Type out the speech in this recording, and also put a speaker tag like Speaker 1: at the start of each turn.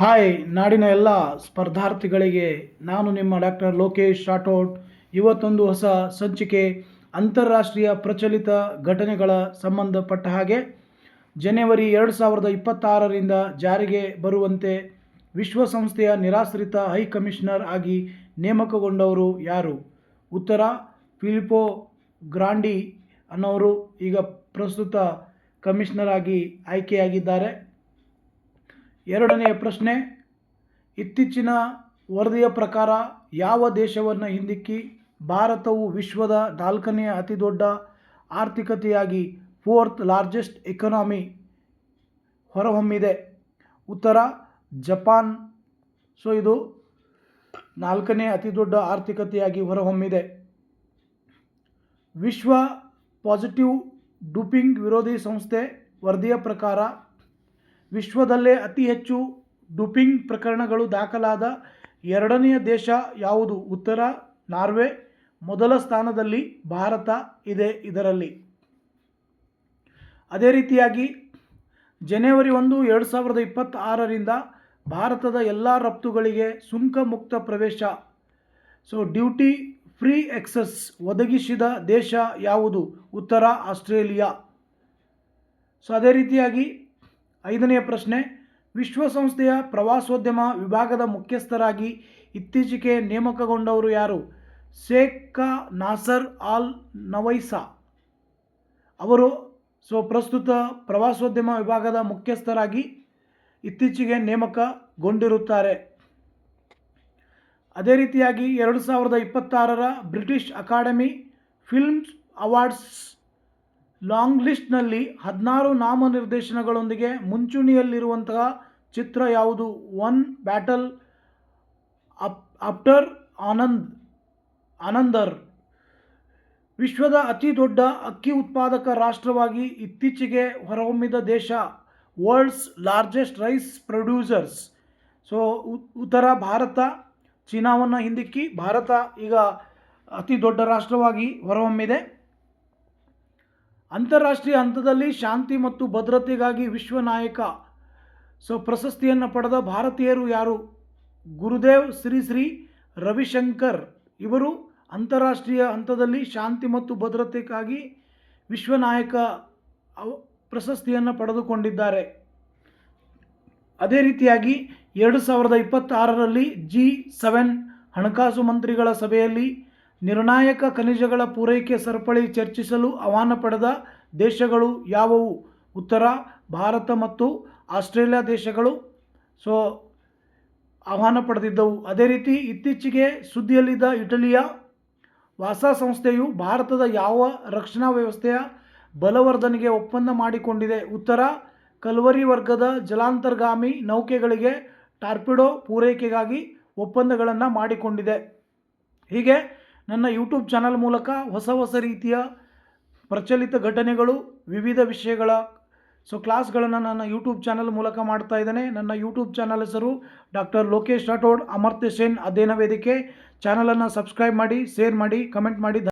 Speaker 1: Hi ನಾಡಿನ ಎಲ್ಲ ಸ್ಪರ್ಧಾರ್ಥಿಗಳಿಗೆ ನಾನು ನಿಮ್ಮ ಡಾಕ್ಟರ್ ಲೋಕೇಶ್ ರಾಠೋಡ್. ಇವತ್ತೊಂದು ಹೊಸ ಸಂಚಿಕೆ ಅಂತಾರಾಷ್ಟ್ರೀಯ ಪ್ರಚಲಿತ ಘಟನೆಗಳ ಸಂಬಂಧಪಟ್ಟ ಹಾಗೆ ಜನವರಿ 2026ರಿಂದ ಜಾರಿಗೆ ಬರುವಂತೆ ವಿಶ್ವಸಂಸ್ಥೆಯ ನಿರಾಶ್ರಿತ ಹೈ ಕಮಿಷನರ್ ಆಗಿ ನೇಮಕಗೊಂಡವರು ಯಾರು? ಉತ್ತರ ಫಿಲಿಪ್ಪೋ ಗ್ರಾಂಡಿ ಅನ್ನೋರು ಈಗ ಪ್ರಸ್ತುತ ಕಮಿಷನರ್ ಆಗಿ ಆಯ್ಕೆಯಾಗಿದ್ದಾರೆ. ಎರಡನೆಯ ಪ್ರಶ್ನೆ, ಇತ್ತೀಚಿನ ವರದಿಯ ಪ್ರಕಾರ ಯಾವ ದೇಶವನ್ನು ಹಿಂದಿಕ್ಕಿ ಭಾರತವು ವಿಶ್ವದ 4ನೇ ಅತಿದೊಡ್ಡ ಆರ್ಥಿಕತೆಯಾಗಿ 4th ಲಾರ್ಜೆಸ್ಟ್ ಎಕಾನಮಿ ಹೊರಹೊಮ್ಮಿದೆ? ಉತ್ತರ ಜಪಾನ್. ಇದು 4ನೇ ಅತಿದೊಡ್ಡ ಆರ್ಥಿಕತೆಯಾಗಿ ಹೊರಹೊಮ್ಮಿದೆ. ವಿಶ್ವ ಪಾಸಿಟಿವ್ ಡೋಪಿಂಗ್ ವಿರೋಧಿ ಸಂಸ್ಥೆ ವರದಿಯ ಪ್ರಕಾರ ವಿಶ್ವದಲ್ಲೇ ಅತಿ ಹೆಚ್ಚು ಡೋಪಿಂಗ್ ಪ್ರಕರಣಗಳು ದಾಖಲಾದ ಎರಡನೆಯ ದೇಶ ಯಾವುದು? ಉತ್ತರ ನಾರ್ವೆ. ಮೊದಲ ಸ್ಥಾನದಲ್ಲಿ ಭಾರತ ಇದೆ ಇದರಲ್ಲಿ. ಅದೇ ರೀತಿಯಾಗಿ ಜನವರಿ 1, 2026ರಿಂದ ಭಾರತದ ಎಲ್ಲ ರಫ್ತುಗಳಿಗೆ ಸುಂಕ ಮುಕ್ತ ಪ್ರವೇಶ ಡ್ಯೂಟಿ ಫ್ರೀ ಎಕ್ಸೆಸ್ ಒದಗಿಸಿದ ದೇಶ ಯಾವುದು? ಉತ್ತರ ಆಸ್ಟ್ರೇಲಿಯಾ. ಅದೇ ರೀತಿಯಾಗಿ 5ನೆಯ ಪ್ರಶ್ನೆ, ವಿಶ್ವಸಂಸ್ಥೆಯ ಪ್ರವಾಸೋದ್ಯಮ ವಿಭಾಗದ ಮುಖ್ಯಸ್ಥರಾಗಿ ಇತ್ತೀಚೆಗೆ ನೇಮಕಗೊಂಡವರು ಯಾರು? ಶೇಖ್ ನಾಸರ್ ಅಲ್ ನವೈಸಾ ಅವರು ಪ್ರಸ್ತುತ ಪ್ರವಾಸೋದ್ಯಮ ವಿಭಾಗದ ಮುಖ್ಯಸ್ಥರಾಗಿ ಇತ್ತೀಚೆಗೆ ನೇಮಕಗೊಂಡಿರುತ್ತಾರೆ. ಅದೇ ರೀತಿಯಾಗಿ 2026ರ British Academy Films Awards long ಲಿಸ್ಟ್ನಲ್ಲಿ 16 ನಾಮನಿರ್ದೇಶನಗಳೊಂದಿಗೆ ಮುಂಚೂಣಿಯಲ್ಲಿರುವಂತಹ ಚಿತ್ರ ಯಾವುದು? One battle after another. ವಿಶ್ವದ ಅತಿ ದೊಡ್ಡ ಅಕ್ಕಿ ಉತ್ಪಾದಕ ರಾಷ್ಟ್ರವಾಗಿ ಇತ್ತೀಚೆಗೆ ಹೊರಹೊಮ್ಮಿದ ದೇಶ ವರ್ಲ್ಡ್ಸ್ ಲಾರ್ಜೆಸ್ಟ್ ರೈಸ್ ಪ್ರೊಡ್ಯೂಸರ್ಸ್. ಉತ್ತರ ಭಾರತ. ಚೀನಾವನ್ನು ಹಿಂದಿಕ್ಕಿ ಭಾರತ ಈಗ ಅತಿ ದೊಡ್ಡ ರಾಷ್ಟ್ರವಾಗಿ ಹೊರಹೊಮ್ಮಿದೆ. ಅಂತಾರಾಷ್ಟ್ರೀಯ ಹಂತದಲ್ಲಿ ಶಾಂತಿ ಮತ್ತು ಭದ್ರತೆಗಾಗಿ ವಿಶ್ವ ನಾಯಕ ಪ್ರಶಸ್ತಿಯನ್ನು ಪಡೆದ ಭಾರತೀಯರು ಯಾರು? ಗುರುದೇವ್ ಶ್ರೀ ರವಿಶಂಕರ್ ಇವರು ಅಂತಾರಾಷ್ಟ್ರೀಯ ಹಂತದಲ್ಲಿ ಶಾಂತಿ ಮತ್ತು ಭದ್ರತೆಗಾಗಿ ವಿಶ್ವ ನಾಯಕ ಪ್ರಶಸ್ತಿಯನ್ನು ಪಡೆದುಕೊಂಡಿದ್ದಾರೆ. ಅದೇ ರೀತಿಯಾಗಿ 2026ರಲ್ಲಿ G7 ಹಣಕಾಸು ಮಂತ್ರಿಗಳ ಸಭೆಯಲ್ಲಿ ನಿರ್ಣಾಯಕ ಖನಿಜಗಳ ಪೂರೈಕೆ ಸರಪಳಿ ಚರ್ಚಿಸಲು ಆಹ್ವಾನ ಪಡೆದ ದೇಶಗಳು ಯಾವುವು? ಉತ್ತರ ಭಾರತ ಮತ್ತು ಆಸ್ಟ್ರೇಲಿಯಾ ದೇಶಗಳು ಆಹ್ವಾನ ಪಡೆದಿದ್ದವು. ಅದೇ ರೀತಿ ಇತ್ತೀಚೆಗೆ ಸುದ್ದಿಯಲ್ಲಿದ್ದ ಇಟಲಿಯ ವಾಸಾ ಸಂಸ್ಥೆಯು ಭಾರತದ ಯಾವ ರಕ್ಷಣಾ ವ್ಯವಸ್ಥೆಯ ಬಲವರ್ಧನೆಗೆ ಒಪ್ಪಂದ ಮಾಡಿಕೊಂಡಿದೆ? ಉತ್ತರ ಕಲ್ವರಿ ವರ್ಗದ ಜಲಾಂತರ್ಗಾಮಿ ನೌಕೆಗಳಿಗೆ ಟಾರ್ಪಿಡೋ ಪೂರೈಕೆಗಾಗಿ ಒಪ್ಪಂದಗಳನ್ನು ಮಾಡಿಕೊಂಡಿದೆ. ಹೀಗೆ ನನ್ನ ಯೂಟ್ಯೂಬ್ ಚಾನಲ್ ಮೂಲಕ ಹೊಸ ರೀತಿಯ ಪ್ರಚಲಿತ ಘಟನೆಗಳು, ವಿವಿಧ ವಿಷಯಗಳ ಕ್ಲಾಸ್ಗಳನ್ನು ನನ್ನ ಯೂಟ್ಯೂಬ್ ಚಾನಲ್ ಮೂಲಕ ಮಾಡ್ತಾ ಇದ್ದೇನೆ. ನನ್ನ ಯೂಟ್ಯೂಬ್ ಚಾನಲ್ ಹೆಸರು ಡಾಕ್ಟರ್ ಲೋಕೇಶ್ ರಾಠೋಡ್ ಅಮರ್ತ್ಯ ಸೇನ್ ಅಧ್ಯಯನ ವೇದಿಕೆ. ಚಾನಲನ್ನು ಸಬ್ಸ್ಕ್ರೈಬ್ ಮಾಡಿ, ಶೇರ್ ಮಾಡಿ, ಕಮೆಂಟ್ ಮಾಡಿ.